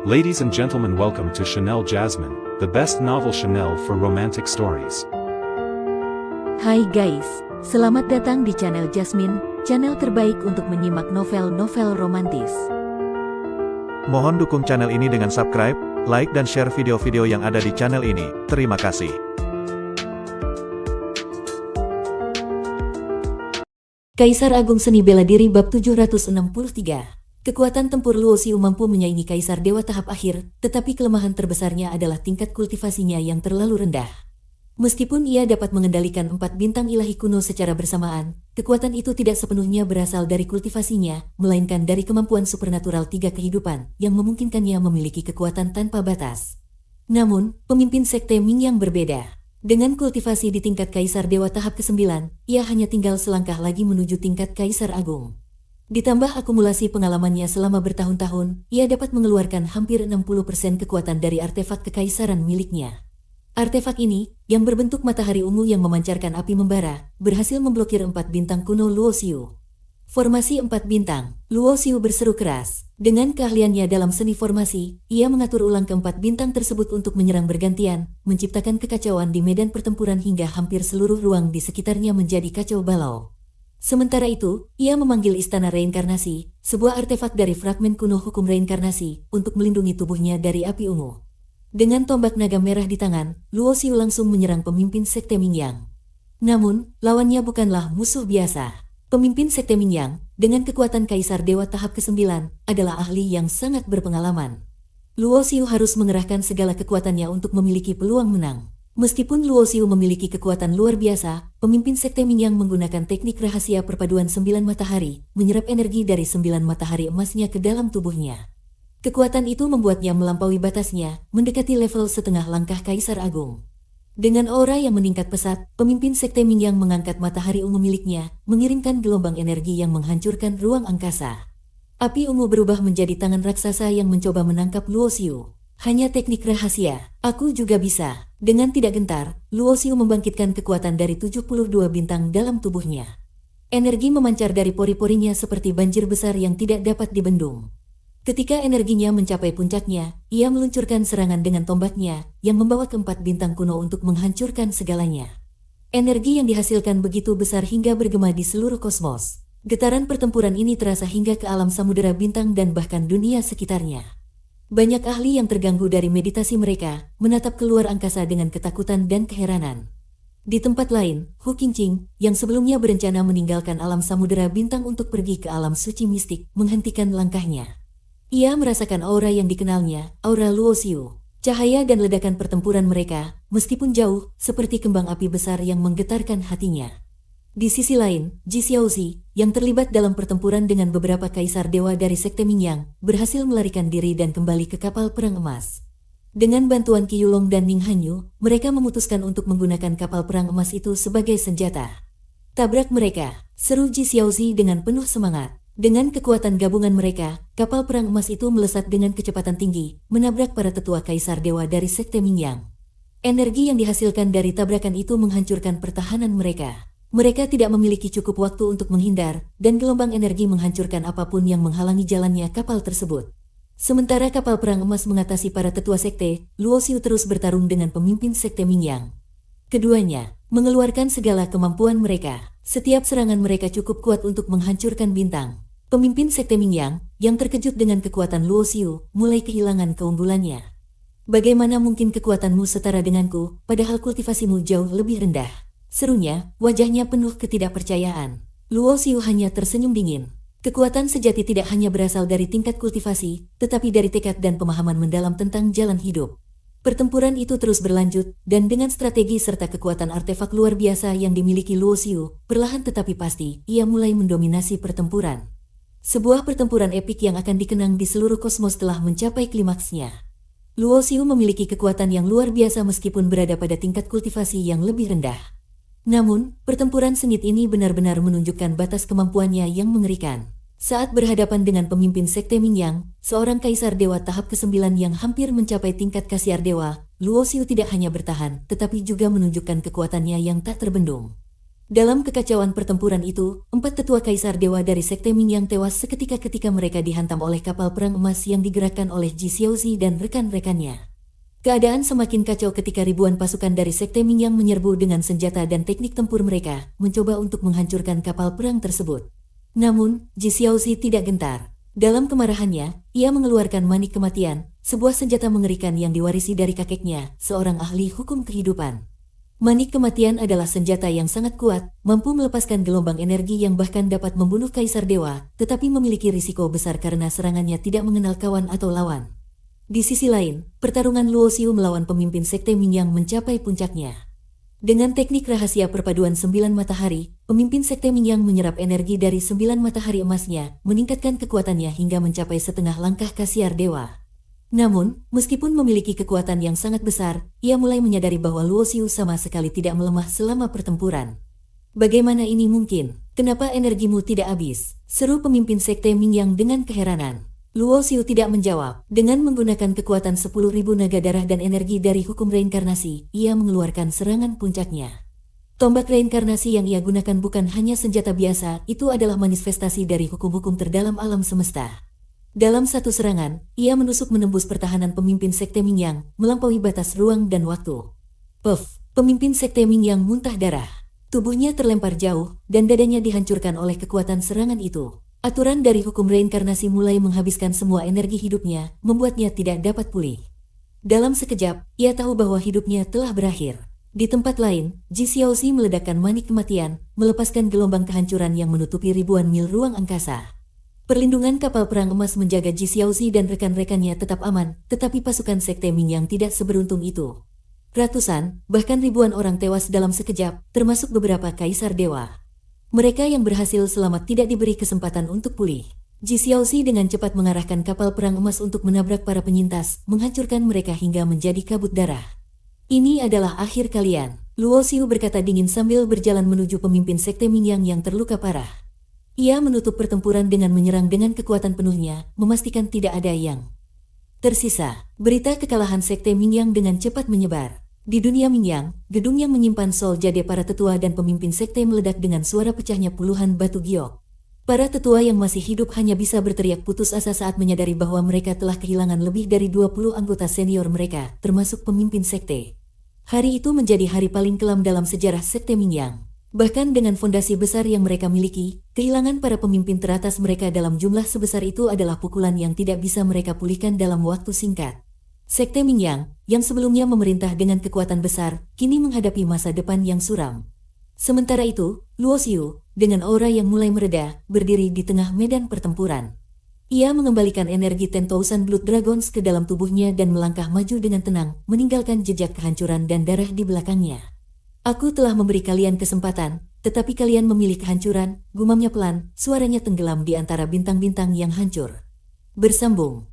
Ladies and gentlemen, welcome to Chanel Jasmine, the best novel Chanel for romantic stories. Hai guys, selamat datang di channel Jasmine, channel terbaik untuk menyimak novel-novel romantis. Mohon dukung channel ini dengan subscribe, like dan share video-video yang ada di channel ini. Terima kasih. Kaisar Agung Seni Bela Diri Bab 763. Kekuatan tempur Luo Xiu mampu menyaingi Kaisar Dewa tahap akhir, tetapi kelemahan terbesarnya adalah tingkat kultivasinya yang terlalu rendah. Meskipun ia dapat mengendalikan 4 bintang ilahi kuno secara bersamaan, kekuatan itu tidak sepenuhnya berasal dari kultivasinya, melainkan dari kemampuan supernatural 3 kehidupan, yang memungkinkannya memiliki kekuatan tanpa batas. Namun, pemimpin sekte Ming yang berbeda. Dengan kultivasi di tingkat Kaisar Dewa tahap ke-9, ia hanya tinggal selangkah lagi menuju tingkat Kaisar Agung. Ditambah akumulasi pengalamannya selama bertahun-tahun, ia dapat mengeluarkan hampir 60% kekuatan dari artefak kekaisaran miliknya. Artefak ini, yang berbentuk matahari ungu yang memancarkan api membara, berhasil memblokir 4 bintang kuno Luo Xiu. Formasi 4 bintang, Luo Xiu berseru keras. Dengan keahliannya dalam seni formasi, ia mengatur ulang ke-4 bintang tersebut untuk menyerang bergantian, menciptakan kekacauan di medan pertempuran hingga hampir seluruh ruang di sekitarnya menjadi kacau balau. Sementara itu, ia memanggil Istana Reinkarnasi, sebuah artefak dari fragmen kuno hukum reinkarnasi, untuk melindungi tubuhnya dari api ungu. Dengan tombak naga merah di tangan, Luo Xiu langsung menyerang pemimpin sekte Mingyang. Namun, lawannya bukanlah musuh biasa. Pemimpin sekte Mingyang, dengan kekuatan Kaisar Dewa tahap ke-9, adalah ahli yang sangat berpengalaman. Luo Xiu harus mengerahkan segala kekuatannya untuk memiliki peluang menang. Meskipun Luo Xiu memiliki kekuatan luar biasa, pemimpin sekte Mingyang menggunakan teknik rahasia perpaduan 9 matahari, menyerap energi dari 9 matahari emasnya ke dalam tubuhnya. Kekuatan itu membuatnya melampaui batasnya, mendekati level setengah langkah Kaisar Agung. Dengan aura yang meningkat pesat, pemimpin sekte Mingyang mengangkat matahari ungu miliknya, mengirimkan gelombang energi yang menghancurkan ruang angkasa. Api ungu berubah menjadi tangan raksasa yang mencoba menangkap Luo Xiu. Hanya teknik rahasia, aku juga bisa. Dengan tidak gentar, Luo Xiu membangkitkan kekuatan dari 72 bintang dalam tubuhnya. Energi memancar dari pori-porinya seperti banjir besar yang tidak dapat dibendung. Ketika energinya mencapai puncaknya, ia meluncurkan serangan dengan tombaknya, yang membawa ke-4 bintang kuno untuk menghancurkan segalanya. Energi yang dihasilkan begitu besar hingga bergema di seluruh kosmos. Getaran pertempuran ini terasa hingga ke alam samudera bintang dan bahkan dunia sekitarnya. Banyak ahli yang terganggu dari meditasi mereka, menatap keluar angkasa dengan ketakutan dan keheranan. Di tempat lain, Hu Qingqing, yang sebelumnya berencana meninggalkan alam samudera bintang untuk pergi ke alam suci mistik, menghentikan langkahnya. Ia merasakan aura yang dikenalnya, aura Luo Xiu. Cahaya dan ledakan pertempuran mereka, meskipun jauh, seperti kembang api besar yang menggetarkan hatinya. Di sisi lain, Ji Xiaozi, yang terlibat dalam pertempuran dengan beberapa kaisar dewa dari sekte Mingyang, berhasil melarikan diri dan kembali ke kapal perang emas. Dengan bantuan Qi Yulong dan Ning Hanyu, mereka memutuskan untuk menggunakan kapal perang emas itu sebagai senjata. Tabrak mereka, seru Ji Xiaozi dengan penuh semangat. Dengan kekuatan gabungan mereka, kapal perang emas itu melesat dengan kecepatan tinggi, menabrak para tetua kaisar dewa dari sekte Mingyang. Energi yang dihasilkan dari tabrakan itu menghancurkan pertahanan mereka. Mereka tidak memiliki cukup waktu untuk menghindar, dan gelombang energi menghancurkan apapun yang menghalangi jalannya kapal tersebut. Sementara kapal perang emas mengatasi para tetua sekte, Luo Xiu terus bertarung dengan pemimpin sekte Mingyang. Keduanya mengeluarkan segala kemampuan mereka. Setiap serangan mereka cukup kuat untuk menghancurkan bintang. Pemimpin sekte Mingyang, yang terkejut dengan kekuatan Luo Xiu, mulai kehilangan keunggulannya. Bagaimana mungkin kekuatanmu setara denganku, padahal kultivasimu jauh lebih rendah? Serunya, wajahnya penuh ketidakpercayaan. Luo Xiu hanya tersenyum dingin. Kekuatan sejati tidak hanya berasal dari tingkat kultivasi, tetapi dari tekad dan pemahaman mendalam tentang jalan hidup. Pertempuran itu terus berlanjut, dan dengan strategi serta kekuatan artefak luar biasa yang dimiliki Luo Xiu, perlahan tetapi pasti, ia mulai mendominasi pertempuran. Sebuah pertempuran epik yang akan dikenang di seluruh kosmos telah mencapai klimaksnya. Luo Xiu memiliki kekuatan yang luar biasa meskipun berada pada tingkat kultivasi yang lebih rendah. Namun, pertempuran sengit ini benar-benar menunjukkan batas kemampuannya yang mengerikan. Saat berhadapan dengan pemimpin sekte Mingyang, seorang kaisar dewa tahap ke-9 yang hampir mencapai tingkat kasiar dewa, Luo Xiu tidak hanya bertahan, tetapi juga menunjukkan kekuatannya yang tak terbendung. Dalam kekacauan pertempuran itu, 4 tetua Kaisar Dewa dari Sekte Mingyang tewas seketika ketika mereka dihantam oleh kapal perang emas yang digerakkan oleh Ji Xiaozi dan rekan-rekannya. Keadaan semakin kacau ketika ribuan pasukan dari Sekte Mingyang menyerbu dengan senjata dan teknik tempur mereka, mencoba untuk menghancurkan kapal perang tersebut. Namun, Ji Xiaozi tidak gentar. Dalam kemarahannya, ia mengeluarkan manik kematian, sebuah senjata mengerikan yang diwarisi dari kakeknya, seorang ahli hukum kehidupan. Manik kematian adalah senjata yang sangat kuat, mampu melepaskan gelombang energi yang bahkan dapat membunuh Kaisar Dewa, tetapi memiliki risiko besar karena serangannya tidak mengenal kawan atau lawan. Di sisi lain, pertarungan Luo Xiu melawan pemimpin Sekte Mingyang mencapai puncaknya. Dengan teknik rahasia perpaduan 9 matahari, pemimpin Sekte Mingyang menyerap energi dari 9 matahari emasnya, meningkatkan kekuatannya hingga mencapai setengah langkah Kaisar Dewa. Namun, meskipun memiliki kekuatan yang sangat besar, ia mulai menyadari bahwa Luo Xiu sama sekali tidak melemah selama pertempuran. Bagaimana ini mungkin? Kenapa energimu tidak habis? Seru pemimpin Sekte Mingyang dengan keheranan. Luo Xiu tidak menjawab. Dengan menggunakan kekuatan 10.000 naga darah dan energi dari hukum reinkarnasi, ia mengeluarkan serangan puncaknya. Tombak reinkarnasi yang ia gunakan bukan hanya senjata biasa, itu adalah manifestasi dari hukum-hukum terdalam alam semesta. Dalam satu serangan, ia menusuk menembus pertahanan pemimpin Sekte Mingyang, melampaui batas ruang dan waktu. Puff! Pemimpin Sekte Mingyang muntah darah. Tubuhnya terlempar jauh, dan dadanya dihancurkan oleh kekuatan serangan itu. Aturan dari hukum reinkarnasi mulai menghabiskan semua energi hidupnya, membuatnya tidak dapat pulih. Dalam sekejap, ia tahu bahwa hidupnya telah berakhir. Di tempat lain, Ji Xiaozi meledakkan manik kematian, melepaskan gelombang kehancuran yang menutupi ribuan mil ruang angkasa. Perlindungan kapal perang emas menjaga Ji Xiaozi dan rekan-rekannya tetap aman, tetapi pasukan Sekte Mingyang tidak seberuntung itu. Ratusan, bahkan ribuan orang tewas dalam sekejap, termasuk beberapa Kaisar Dewa. Mereka yang berhasil selamat tidak diberi kesempatan untuk pulih. Ji Xiaozi dengan cepat mengarahkan kapal perang emas untuk menabrak para penyintas, menghancurkan mereka hingga menjadi kabut darah. Ini adalah akhir kalian, Luo Xiu berkata dingin sambil berjalan menuju pemimpin Sekte Mingyang yang terluka parah. Ia menutup pertempuran dengan menyerang dengan kekuatan penuhnya, memastikan tidak ada yang tersisa. Berita kekalahan Sekte Mingyang dengan cepat menyebar. Di dunia Mingyang, gedung yang menyimpan Sol Jade para tetua dan pemimpin sekte meledak dengan suara pecahnya puluhan batu giok. Para tetua yang masih hidup hanya bisa berteriak putus asa saat menyadari bahwa mereka telah kehilangan lebih dari 20 anggota senior mereka, termasuk pemimpin sekte. Hari itu menjadi hari paling kelam dalam sejarah Sekte Mingyang. Bahkan dengan fondasi besar yang mereka miliki, kehilangan para pemimpin teratas mereka dalam jumlah sebesar itu adalah pukulan yang tidak bisa mereka pulihkan dalam waktu singkat. Sekte Mingyang, yang sebelumnya memerintah dengan kekuatan besar, kini menghadapi masa depan yang suram. Sementara itu, Luo Xiu, dengan aura yang mulai mereda, berdiri di tengah medan pertempuran. Ia mengembalikan energi 10,000 Blood Dragons ke dalam tubuhnya dan melangkah maju dengan tenang, meninggalkan jejak kehancuran dan darah di belakangnya. Aku telah memberi kalian kesempatan, tetapi kalian memilih kehancuran, gumamnya pelan, suaranya tenggelam di antara bintang-bintang yang hancur. Bersambung.